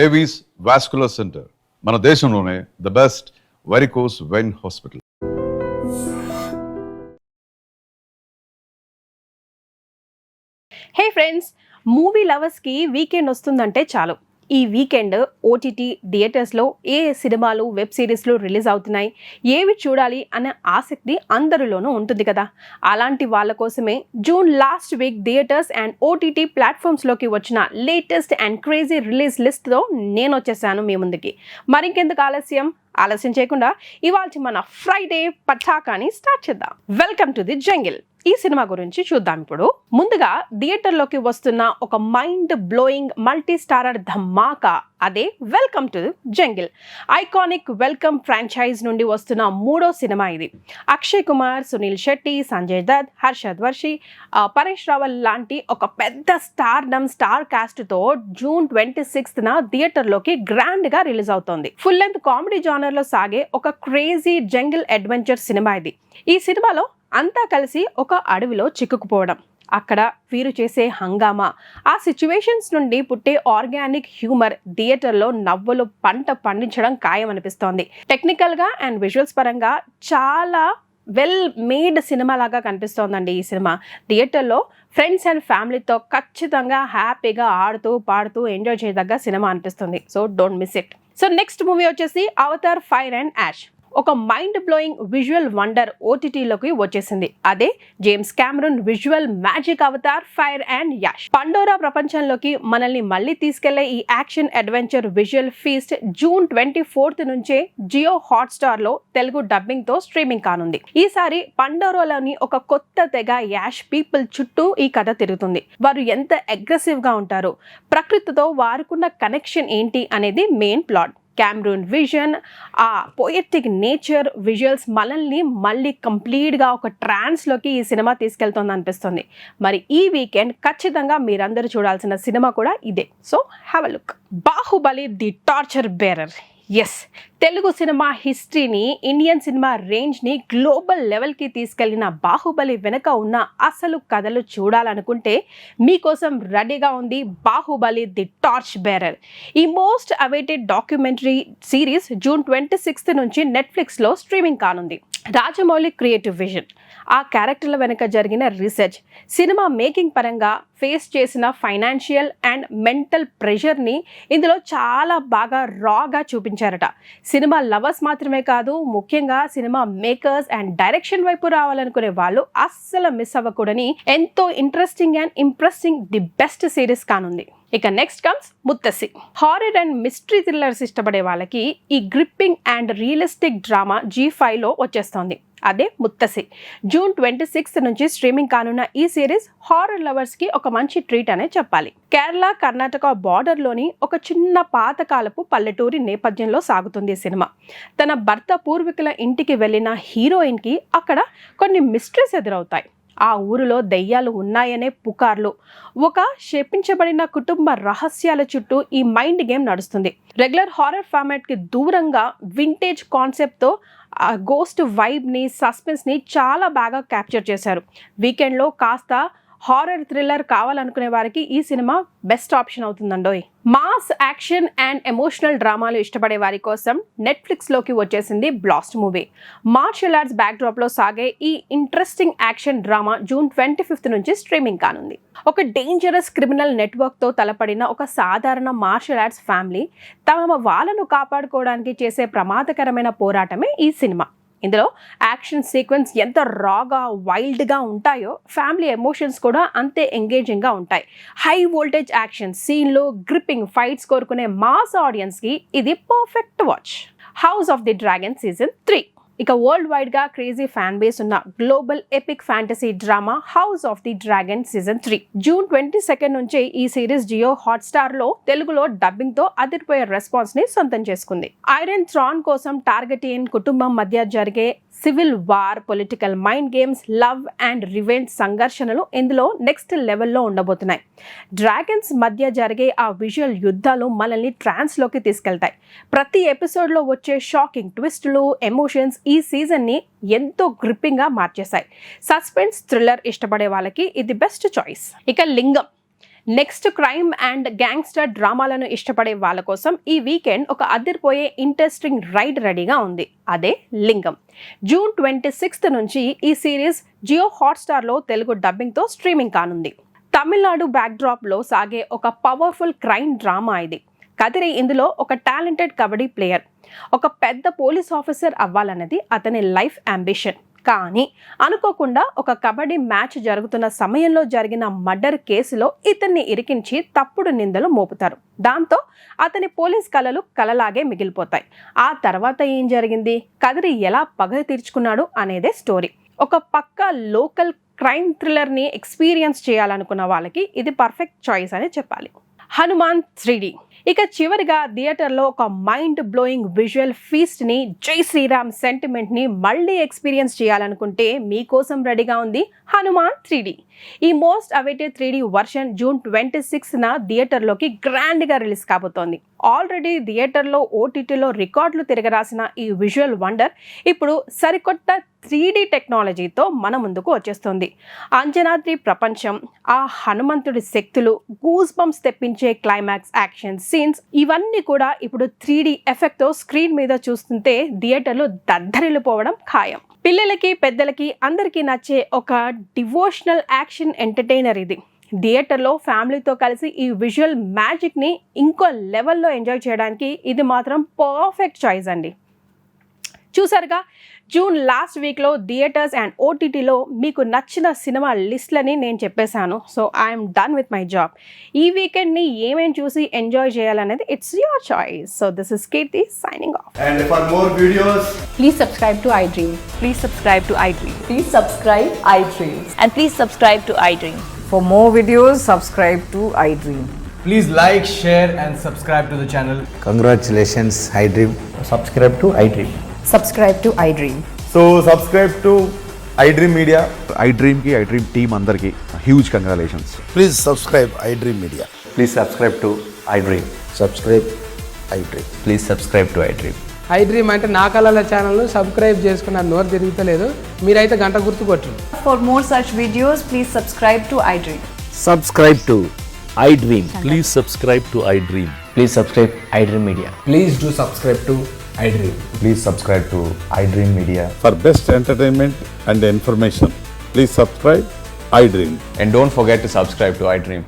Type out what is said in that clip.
Avis vascular centre, మన దేశంలోనే the best varicose vein hospital. Hey friends, movie లవర్స్కి weekend వస్తుందంటే చాలు. ఈ వీకెండ్ ఓటీటీ థియేటర్స్లో ఏ సినిమాలు వెబ్ సిరీస్లు రిలీజ్ అవుతున్నాయి, ఏవి చూడాలి అనే ఆసక్తి అందరిలోనూ ఉంటుంది కదా. అలాంటి వాళ్ళ కోసమే June last week theatres and OTT ప్లాట్ఫామ్స్లోకి వచ్చిన లేటెస్ట్ అండ్ క్రేజీ రిలీజ్ లిస్ట్తో నేను వచ్చేసాను మీ ముందుకి. మరింకెందుకు ఆలస్యం చేయకుండా ఇవాళ మన ఫ్రైడే పటాకాని స్టార్ట్ చేద్దాం. Welcome to the jungle. ఈ సినిమా గురించి చూద్దాం. ఇప్పుడు ముందుగా థియేటర్లోకి వస్తున్న ఒక మైండ్ బ్లోయింగ్ మల్టీ స్టారర్ ధమాకా, అదే welcome to jungle. Iconic welcome franchise నుండి వస్తున్న మూడో సినిమా ఇది. అక్షయ్ కుమార్, సునీల్ శెట్టి, సంజయ్ దత్, హర్షద్ వర్షి, పరేష్ రావల్ లాంటి ఒక పెద్ద స్టార్ కాస్ట్తో జూన్ 26న థియేటర్లోకి గ్రాండ్గా రిలీజ్ అవుతోంది. ఫుల్ లెంత్ కామెడీ జానర్లో సాగే ఒక క్రేజీ జంగిల్ అడ్వెంచర్ సినిమా ఇది. ఈ సినిమాలో అంతా కలిసి ఒక అడవిలో చిక్కుకుపోవడం, అక్కడ వీరు చేసే హంగామా, ఆ సిచ్యువేషన్స్ నుండి పుట్టే ఆర్గానిక్ హ్యూమర్ థియేటర్లో నవ్వులు పండించడం ఖాయం అనిపిస్తోంది. టెక్నికల్గా అండ్ విజువల్స్ పరంగా చాలా వెల్ మేడ్ సినిమా లాగా కనిపిస్తోందండి ఈ సినిమా. థియేటర్లో ఫ్రెండ్స్ అండ్ ఫ్యామిలీతో ఖచ్చితంగా హ్యాపీగా ఆడుతూ పాడుతూ ఎంజాయ్ చేయదగ్గ సినిమా అనిపిస్తుంది. So don't miss it. So next movie వచ్చేసి అవతార్ ఫైర్ అండ్ యాష్. ఒక మైండ్ బ్లోయింగ్ విజువల్ వండర్ ఓటీటీలోకి వచ్చేసింది. అదే James Cameron visual magic Avatar Fire and Ash. Pandora ప్రపంచంలోకి మనల్ని మళ్ళీ తీసుకెళ్లే ఈ action adventure visual feast June 24th నుంచే జియో హాట్స్టార్ లో తెలుగు డబ్బింగ్ తో స్ట్రీమింగ్ కానుంది. ఈసారి పండోరాలోని ఒక కొత్త తెగ యాష్ పీపుల్ చుట్టూ ఈ కథ తిరుగుతుంది. వారు ఎంత అగ్రెసివ్ గా ఉంటారు, ప్రకృతితో వారికున్న కనెక్షన్ ఏంటి అనేది మెయిన్ ప్లాట్. కెమెరూన్ విజన్, ఆ పోయెటిక్ నేచర్ విజువల్స్ మనల్ని మళ్ళీ కంప్లీట్గా ఒక ట్రాన్స్లోకి ఈ సినిమా తీసుకెళ్తుంది అనిపిస్తుంది. మరి ఈ వీకెండ్ ఖచ్చితంగా మీరందరూ చూడాల్సిన సినిమా కూడా ఇదే. So have a look. Baahubali the torture bearer. Yes, Telugu cinema హిస్టరీని, ఇండియన్ సినిమా రేంజ్ని గ్లోబల్ లెవెల్కి తీసుకెళ్లిన బాహుబలి వెనుక ఉన్న అసలు కథలు చూడాలనుకుంటే మీకోసం రెడీగా ఉంది బాహుబలి ది టార్చ్ బేరర్. ఈ most awaited documentary series June 26th నుంచి నెట్ఫ్లిక్స్లో స్ట్రీమింగ్ కానుంది. రాజమౌళి క్రియేటివ్ విజన్, ఆ క్యారెక్టర్ల వెనుక జరిగిన రీసెర్చ్, సినిమా మేకింగ్ పరంగా ఫేస్ చేసిన ఫైనాన్షియల్ అండ్ మెంటల్ ప్రెషర్ని ఇందులో చాలా బాగా రాగా చూపించారట. సినిమా లవర్స్ మాత్రమే కాదు, ముఖ్యంగా సినిమా మేకర్స్ అండ్ డైరెక్షన్ వైపు రావాలనుకునే వాళ్ళు అస్సలు మిస్ అవ్వకూడని ఎంతో interesting and impressing the best series కానుంది. ఇక next comes Muthassi. Horror and mystery thrillers ఇష్టపడే వాళ్ళకి ఈ గ్రిప్పింగ్ అండ్ రియలిస్టిక్ డ్రామా G5లో వచ్చేస్తోంది. అదే ముత్తసి. జూన్ 26th నుంచి స్ట్రీమింగ్ కానున్న ఈ సిరీస్ హారర్ లవర్స్ కి ఒక మంచి ట్రీట్ అనే చెప్పాలి. కేరళ కర్ణాటక బార్డర్లోని ఒక చిన్న పాతకాలపు పల్లెటూరి నేపథ్యంలో సాగుతుంది ఈ సినిమా. తన భర్త పూర్వీకుల ఇంటికి వెళ్ళిన హీరోయిన్ కి అక్కడ కొన్ని మిస్టరీస్ ఎదురవుతాయి. ఆ ఊరిలో దెయ్యాలు ఉన్నాయనే పుకార్లు, ఒక శపించబడిన కుటుంబ రహస్యాల చుట్టూ ఈ మైండ్ గేమ్ నడుస్తుంది. రెగ్యులర్ హారర్ ఫార్మాట్కి దూరంగా వింటేజ్ కాన్సెప్ట్తో ఆ గోస్ట్ వైబ్ని, సస్పెన్స్ని చాలా బాగా క్యాప్చర్ చేశారు. వీకెండ్లో కాస్త హారర్ థ్రిల్లర్ కావాలనుకునే వారికి ఈ సినిమా బెస్ట్ ఆప్షన్ అవుతుందండోయ్. మాస్ యాక్షన్ అండ్ ఎమోషనల్ డ్రామాలు ఇష్టపడే వారి కోసం నెట్ఫ్లిక్స్లోకి వచ్చేసింది బ్లాస్ట్ మూవీ. మార్షల్ ఆర్ట్స్ బ్యాక్డ్రాప్లో సాగే ఈ interesting action drama June 25th నుంచి స్ట్రీమింగ్ కానుంది. ఒక డేంజరస్ క్రిమినల్ నెట్వర్క్తో తలపడిన ఒక సాధారణ మార్షల్ ఆర్ట్స్ ఫ్యామిలీ తమ వాళ్ళను కాపాడుకోవడానికి చేసే ప్రమాదకరమైన పోరాటమే ఈ సినిమా. ఇందులో యాక్షన్ సీక్వెన్స్ ఎంత రాగా వైల్డ్గా ఉంటాయో ఫ్యామిలీ ఎమోషన్స్ కూడా అంతే ఎంగేజింగ్గా ఉంటాయి. హై వోల్టేజ్ యాక్షన్ సీన్లు, గ్రిప్పింగ్ ఫైట్స్ కోరుకునే మాస్ ఆడియన్స్కి ఇది perfect watch. House of the dragon season 3. ఇక వరల్డ్ వైడ్ గా క్రేజీ ఫ్యాన్ బేస్ ఉన్న global epic fantasy drama house of the dragon season 3 June 22nd నుంచే ఈ సిరీస్ జియో హాట్స్టార్ లో తెలుగులో డబ్బింగ్ తో అదిరిపోయే రెస్పాన్స్ ని సొంతం చేసుకుంది. ఐరన్ థ్రాన్ కోసం టార్గెటియన్ కుటుంబం మధ్య జరిగే civil war, political mind games, love and revenge సంఘర్షణలు ఇందులో నెక్స్ట్ లెవెల్లో ఉండబోతున్నాయి. డ్రాగన్స్ మధ్య జరిగే ఆ విజువల్ యుద్ధాలు మనల్ని ట్రాన్స్లోకి తీసుకెళ్తాయి. ప్రతి ఎపిసోడ్లో వచ్చే షాకింగ్ ట్విస్టులు, ఎమోషన్స్ ఈ సీజన్ని ఎంతో గ్రిప్పింగ్గా మార్చేశాయి. సస్పెన్స్ థ్రిల్లర్ ఇష్టపడే వాళ్ళకి ఇది బెస్ట్ చాయిస్. ఇక లింగం. నెక్స్ట్ క్రైమ్ అండ్ గ్యాంగ్స్టర్ డ్రామాలను ఇష్టపడే వాళ్ళ కోసం ఈ వీకెండ్ ఒక అదిరిపోయే ఇంట్రెస్టింగ్ రైడ్ రెడీగా ఉంది. అదే లింగం. జూన్ 26 నుంచి ఈ సిరీస్ జియో హాట్స్టార్లో తెలుగు డబ్బింగ్తో స్ట్రీమింగ్ కానుంది. తమిళనాడు బ్యాక్డ్రాప్లో సాగే ఒక పవర్ఫుల్ క్రైమ్ డ్రామా ఇది. కదిరి ఇందులో ఒక టాలెంటెడ్ కబడ్డీ ప్లేయర్. ఒక పెద్ద పోలీస్ ఆఫీసర్ అవ్వాలన్నది అతని లైఫ్ అంబిషన్. కానీ అనుకోకుండా ఒక కబడ్డీ మ్యాచ్ జరుగుతున్న సమయంలో జరిగిన మర్డర్ కేసులో ఇతన్ని ఇరికించి తప్పుడు నిందలు మోపుతారు. దాంతో అతని పోలీస్ కళలు కలలాగే మిగిలిపోతాయి. ఆ తర్వాత ఏం జరిగింది, కదిరి ఎలా పగ తీర్చుకున్నాడు అనేదే స్టోరీ. ఒక పక్క లోకల్ క్రైమ్ థ్రిల్లర్ని ఎక్స్పీరియన్స్ చేయాలనుకున్న వాళ్ళకి ఇది పర్ఫెక్ట్ చాయిస్ అని చెప్పాలి. హనుమాన్ 3D. ఇక చివరిగా థియేటర్లో ఒక మైండ్ బ్లోయింగ్ విజువల్ ఫీస్ట్ని, జై శ్రీరామ్ సెంటిమెంట్ని మళ్ళీ ఎక్స్పీరియన్స్ చేయాలనుకుంటే మీకోసం రెడీగా ఉంది హనుమాన్ 3D. ఈ most awaited 3D version June 26న థియేటర్లోకి గ్రాండ్గా రిలీజ్ కాబోతోంది. ఆల్రెడీ థియేటర్లో ఓటీటీలో రికార్డులు తిరగరాసిన ఈ విజువల్ వండర్ ఇప్పుడు సరికొత్త 3D టెక్నాలజీతో మన ముందుకు వచ్చేస్తుంది. అంజనాద్రి ప్రపంచం, ఆ హనుమంతుడి శక్తులు, గూస్ బంప్స్ తెప్పించే క్లైమాక్స్, యాక్షన్ సీన్స్ ఇవన్నీ కూడా ఇప్పుడు 3D ఎఫెక్ట్తో స్క్రీన్ మీద చూస్తుంటే థియేటర్లు దద్దరిల్లిపోవడం ఖాయం. పిల్లలకి పెద్దలకి అందరికీ నచ్చే ఒక డివోషనల్ యాక్షన్ ఎంటర్టైనర్ ఇది. థియేటర్లో ఫ్యామిలీతో కలిసి ఈ విజువల్ మ్యాజిక్ని ఇంకో లెవెల్లో ఎంజాయ్ చేయడానికి ఇది మాత్రం పర్ఫెక్ట్ చాయిస్ అండి. చూసారుగా, జూన్ లాస్ట్ వీక్లో థియేటర్స్ అండ్ ఓటీటీలో మీకు నచ్చిన సినిమా లిస్ట్లని నేను చెప్పేశాను. So I'm done with my job. ఈ వీకెండ్ని ఏమేమి చూసి ఎంజాయ్ చేయాలనేది it's your choice. So this is Keerthi signing off. And for more videos, Please subscribe to iDream. Please subscribe to iDream. Please subscribe iDream. And please subscribe to iDream. For more videos, subscribe to iDream. please like, share, and subscribe to the channel. Congratulations, iDream. Subscribe to iDream. Subscribe to iDream. So subscribe to iDream Media. iDream team అందరికి huge congratulations. Please subscribe iDream Media. Please subscribe to iDream. Subscribe iDream. Please subscribe to iDream. iDream అంటే నా కళల ఛానల్ను subscribe చేసుకున్న నోరు తిరుగుతలేదు. మీరైతే గంట గుర్తు కొట్టండి. For more such videos, please subscribe to iDream. Subscribe to iDream. Please subscribe to iDream. Please subscribe iDream Media. Please do subscribe to iDream. Please subscribe to iDream Media. For best entertainment and information, please subscribe iDream. And don't forget to subscribe to iDream.